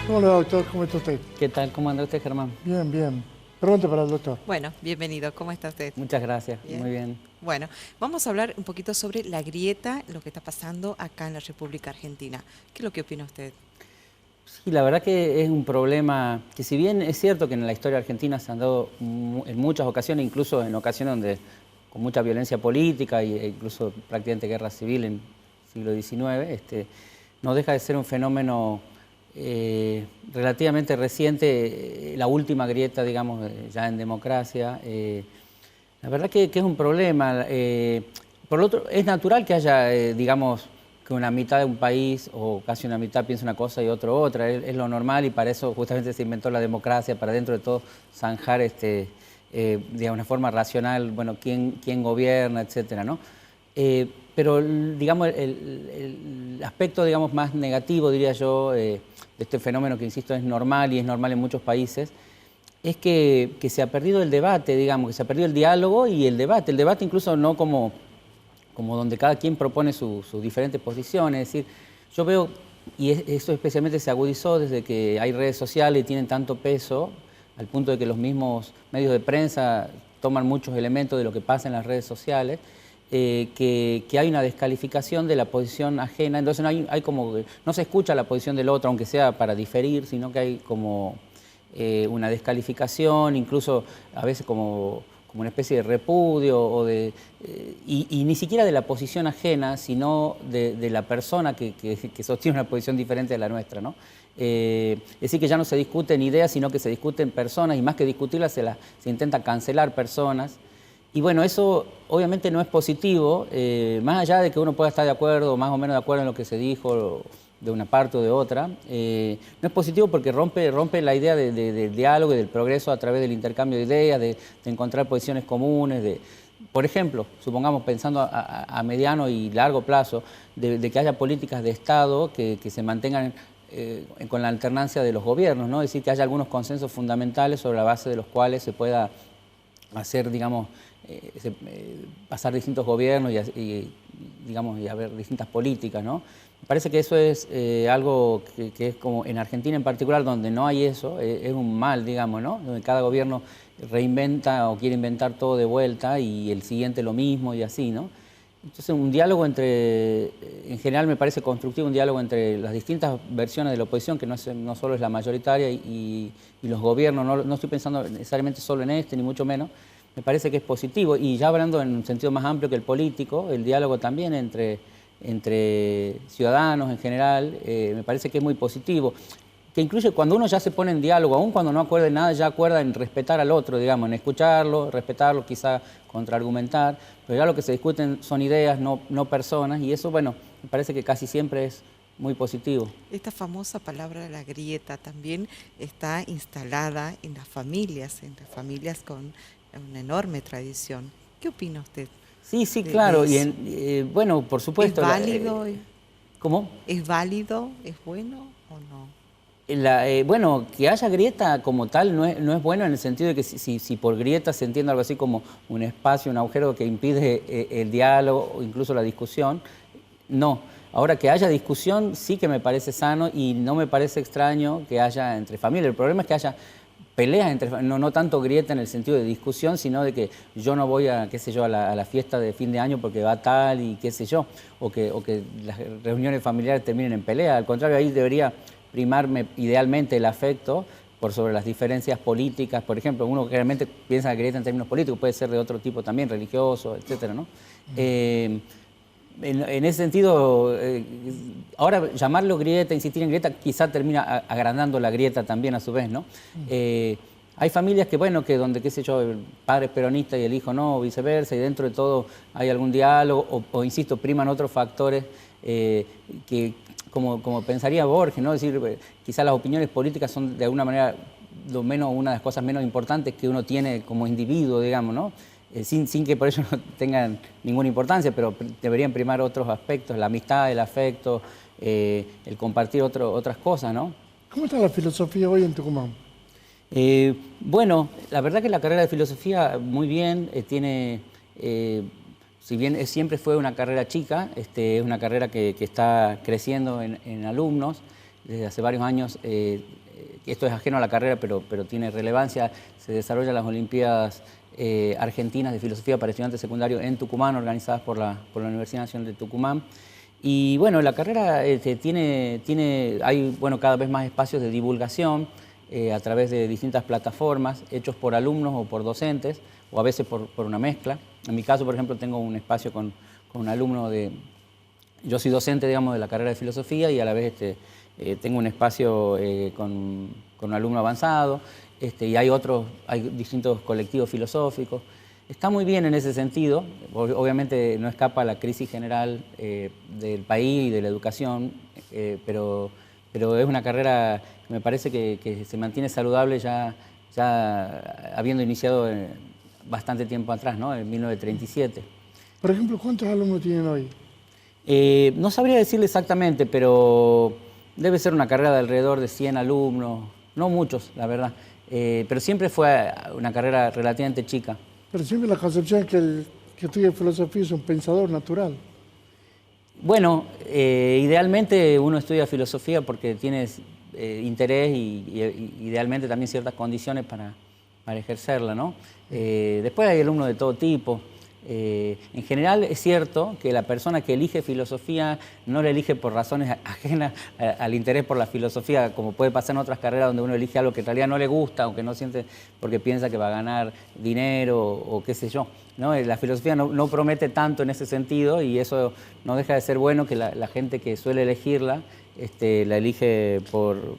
¿Cómo le va, doctor? ¿Cómo está usted? ¿Qué tal? ¿Cómo anda usted, Germán? Bien, bien. Pregunta para el doctor. Bueno, bienvenido. ¿Cómo está usted? Muchas gracias, Bien. muy bien. Bueno, vamos a hablar un poquito sobre la grieta, lo que está pasando acá en la República Argentina. ¿Qué es lo que opina usted? Sí, la verdad que es un problema que, si bien es cierto que en la historia argentina se han dado en muchas ocasiones, incluso en ocasiones donde con mucha violencia política e incluso prácticamente guerra civil en el siglo XIX, no deja de ser un fenómeno relativamente reciente, la última grieta, digamos, ya en democracia. La verdad que es un problema. Por lo otro, es natural que haya, digamos, que una mitad de un país o casi una mitad piense una cosa y otro otra. Es lo normal y para eso justamente se inventó la democracia, para dentro de todo zanjar de una forma racional, bueno, quién gobierna, etcétera, ¿no? Pero, digamos, el aspecto, digamos, más negativo, diría yo, de este fenómeno que, insisto, es normal y es normal en muchos países, es que se ha perdido el debate, digamos, que se ha perdido el diálogo y el debate. El debate incluso no como donde cada quien propone sus diferentes posiciones. Es decir, yo veo, y eso especialmente se agudizó desde que hay redes sociales y tienen tanto peso, al punto de que los mismos medios de prensa toman muchos elementos de lo que pasa en las redes sociales, que hay una descalificación de la posición ajena. Entonces hay como que no se escucha la posición del otro, aunque sea para diferir, sino que hay como una descalificación, incluso a veces como una especie de repudio, y ni siquiera de la posición ajena, sino de la persona que sostiene una posición diferente de la nuestra, ¿no? Es decir, que ya no se discuten ideas, sino que se discuten personas, y más que discutirlas se intenta cancelar personas. Y bueno, eso obviamente no es positivo, más allá de que uno pueda estar de acuerdo, más o menos de acuerdo en lo que se dijo de una parte o de otra, no es positivo porque rompe la idea del diálogo y del progreso a través del intercambio de ideas, de encontrar posiciones comunes, por ejemplo, supongamos pensando a mediano y largo plazo, de que haya políticas de Estado que se mantengan con la alternancia de los gobiernos, ¿no? Es decir, que haya algunos consensos fundamentales sobre la base de los cuales se pueda hacer, digamos, pasar distintos gobiernos digamos, y haber distintas políticas, ¿no? Me parece que eso es algo que es como en Argentina en particular, donde no hay eso, es un mal, digamos, ¿no? Donde cada gobierno reinventa o quiere inventar todo de vuelta y el siguiente lo mismo y así, ¿no? Entonces un diálogo en general me parece constructivo, un diálogo entre las distintas versiones de la oposición, que no solo es la mayoritaria, y los gobiernos. No estoy pensando necesariamente solo en ni mucho menos. Me parece que es positivo, y ya hablando en un sentido más amplio que el político, el diálogo también entre ciudadanos en general, me parece que es muy positivo, que incluye cuando uno ya se pone en diálogo, aun cuando no acuerde nada, ya acuerda en respetar al otro, digamos, en escucharlo, respetarlo, quizá contraargumentar, pero ya lo que se discuten son ideas, no personas, y eso, bueno, me parece que casi siempre es muy positivo. Esta famosa palabra la grieta también está instalada en las familias con una enorme tradición. ¿Qué opina usted? Sí, claro, bueno, por supuesto. ¿Es válido? ¿Cómo? ¿Es válido? ¿Es bueno o no? Bueno, que haya grieta como tal no es bueno, en el sentido de que si por grieta se entiende algo así como un espacio, un agujero que impide el diálogo o incluso la discusión, no. Ahora, que haya discusión sí que me parece sano y no me parece extraño que haya entre familias. El problema es que haya peleas entre familias, no tanto grieta en el sentido de discusión, sino de que yo no voy a, qué sé yo, a la fiesta de fin de año porque va tal y qué sé yo, o que las reuniones familiares terminen en pelea. Al contrario, ahí debería primarme idealmente el afecto por sobre las diferencias políticas. Por ejemplo, uno que realmente piensa que grieta en términos políticos, puede ser de otro tipo también, religioso, etcétera, ¿no? En ese sentido, ahora llamarlo grieta, insistir en grieta, quizá termina agrandando la grieta también a su vez, ¿no? Hay familias que, bueno, que donde, qué sé yo, el padre es peronista y el hijo no, o viceversa, y dentro de todo hay algún diálogo, o insisto, priman otros factores que, como pensaría Borges, ¿no? Es decir, quizá las opiniones políticas son de alguna manera una de las cosas menos importantes que uno tiene como individuo, digamos, ¿no? Sin que por eso no tengan ninguna importancia, pero deberían primar otros aspectos, la amistad, el afecto, el compartir otras cosas, ¿no? ¿Cómo está la filosofía hoy en Tucumán? Bueno, la verdad que la carrera de filosofía muy bien, si bien siempre fue una carrera chica, es una carrera que está creciendo en alumnos. desde hace varios años, esto es ajeno a la carrera, pero tiene relevancia, se desarrollan las Olimpiadas Argentinas de Filosofía para Estudiantes Secundarios en Tucumán, organizadas por la Universidad Nacional de Tucumán. Y bueno, la carrera hay bueno, cada vez más espacios de divulgación a través de distintas plataformas hechos por alumnos o por docentes, o a veces por una mezcla. En mi caso, por ejemplo, tengo un espacio con un alumno yo soy docente, digamos, de la carrera de filosofía y a la vez tengo un espacio con un alumno avanzado, y hay distintos colectivos filosóficos. Está muy bien en ese sentido, obviamente no escapa a la crisis general del país y de la educación, pero es una carrera que me parece que se mantiene saludable ya habiendo iniciado bastante tiempo atrás, ¿no? En 1937. Por ejemplo, ¿cuántos alumnos tienen hoy? No sabría decirle exactamente, pero debe ser una carrera de alrededor de 100 alumnos, no muchos, la verdad, pero siempre fue una carrera relativamente chica. Pero siempre la concepción es que el que estudia filosofía es un pensador natural. Bueno, idealmente uno estudia filosofía porque tienes interés y idealmente también ciertas condiciones para ejercerla, ¿no? Después hay alumnos de todo tipo. En general es cierto que la persona que elige filosofía no la elige por razones ajenas al interés por la filosofía, como puede pasar en otras carreras donde uno elige algo que en realidad no le gusta, aunque no siente porque piensa que va a ganar dinero o qué sé yo, ¿no? La filosofía no promete tanto en ese sentido y eso no deja de ser bueno que la gente que suele elegirla la elige por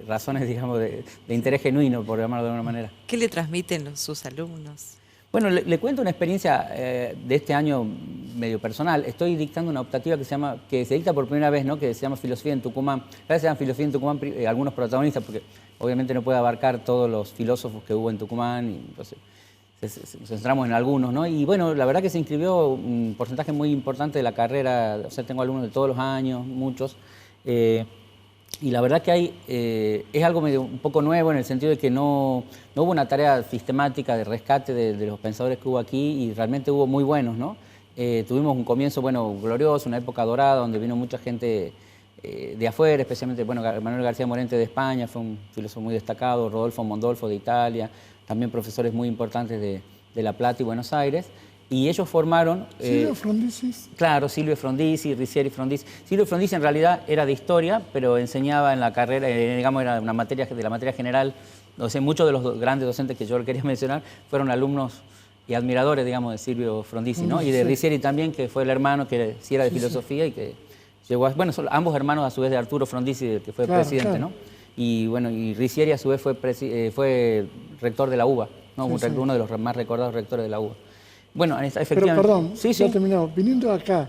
razones, digamos, de interés genuino, por llamarlo de alguna manera. ¿Qué le transmiten sus alumnos? Bueno, le cuento una experiencia de este año medio personal. Estoy dictando una optativa que se dicta por primera vez, ¿no? Que se llama Filosofía en Tucumán. Ahora se llama Filosofía en Tucumán algunos protagonistas, porque obviamente no puede abarcar todos los filósofos que hubo en Tucumán, y entonces nos centramos en algunos, ¿no? Y bueno, la verdad que se inscribió un porcentaje muy importante de la carrera, o sea, tengo alumnos de todos los años, muchos. Y la verdad que es algo un poco nuevo en el sentido de que no hubo una tarea sistemática de rescate de los pensadores que hubo aquí y realmente hubo muy buenos, ¿no? Tuvimos un comienzo, bueno, glorioso, una época dorada donde vino mucha gente de afuera, especialmente, bueno, Manuel García Morente de España, fue un filósofo muy destacado, Rodolfo Mondolfo de Italia, también profesores muy importantes de La Plata y Buenos Aires. Y ellos formaron... ¿Silvio Frondizi? Claro, Silvio Frondizi, Ricieri Frondizi. Silvio Frondizi en realidad era de historia, pero enseñaba en la carrera, digamos, era una materia de la materia general. O sea, muchos de los grandes docentes que yo quería mencionar fueron alumnos y admiradores, digamos, de Silvio Frondizi, ¿no? Y de Ricieri también, que fue el hermano que sí era de filosofía y que llegó a... Bueno, son ambos hermanos a su vez de Arturo Frondizi, que fue presidente, ¿no? Y bueno, y Ricieri a su vez fue rector de la UBA, ¿no? Uno de los más recordados rectores de la UBA. Bueno, efectivamente... Pero perdón, sí, ya terminamos. Viniendo acá,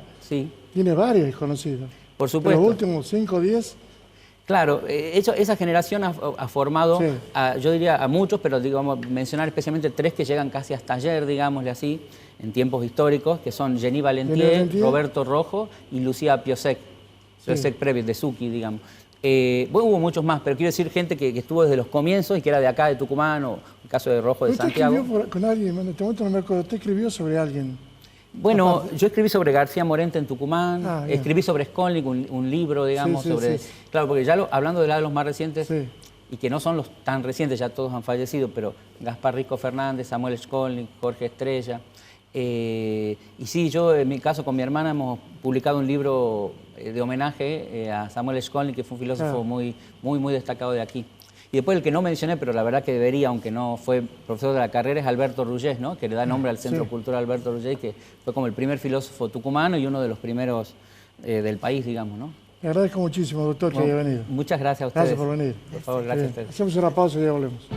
tiene varios desconocidos. Por supuesto. Los últimos 5 o 10... Claro, esa generación ha formado, yo diría a muchos, pero digamos, mencionar especialmente 3 que llegan casi hasta ayer, digámosle así, en tiempos históricos, que son Jenny Valentier, Roberto Rojo y Lucía Piosek, Previs de Suki, digamos. Bueno, hubo muchos más, pero quiero decir gente que estuvo desde los comienzos y que era de acá, de Tucumán, o el caso de Rojo de Santiago. ¿Usted escribió con alguien? En este momento no me acuerdo. ¿Usted escribió sobre alguien? Bueno, yo escribí sobre García Morente en Tucumán, escribí sobre Skolnick, un libro, digamos, Claro, porque ya hablando de los más recientes, y que no son los tan recientes, ya todos han fallecido, pero Gaspar Rico Fernández, Samuel Skolnick, Jorge Estrella. Y sí, yo en mi caso con mi hermana hemos publicado un libro de homenaje a Samuel Skolnick, que fue un filósofo muy destacado de aquí. Y después el que no mencioné, pero la verdad que debería, aunque no fue profesor de la carrera, es Alberto Rullés, ¿no? Que le da nombre al Centro Cultural Alberto Rullés, que fue como el primer filósofo tucumano y uno de los primeros del país, digamos, ¿no? Le agradezco muchísimo, doctor, que haya venido. Muchas gracias a ustedes. Gracias por venir. Por favor, gracias a ustedes. Hacemos una pausa y ya volvemos.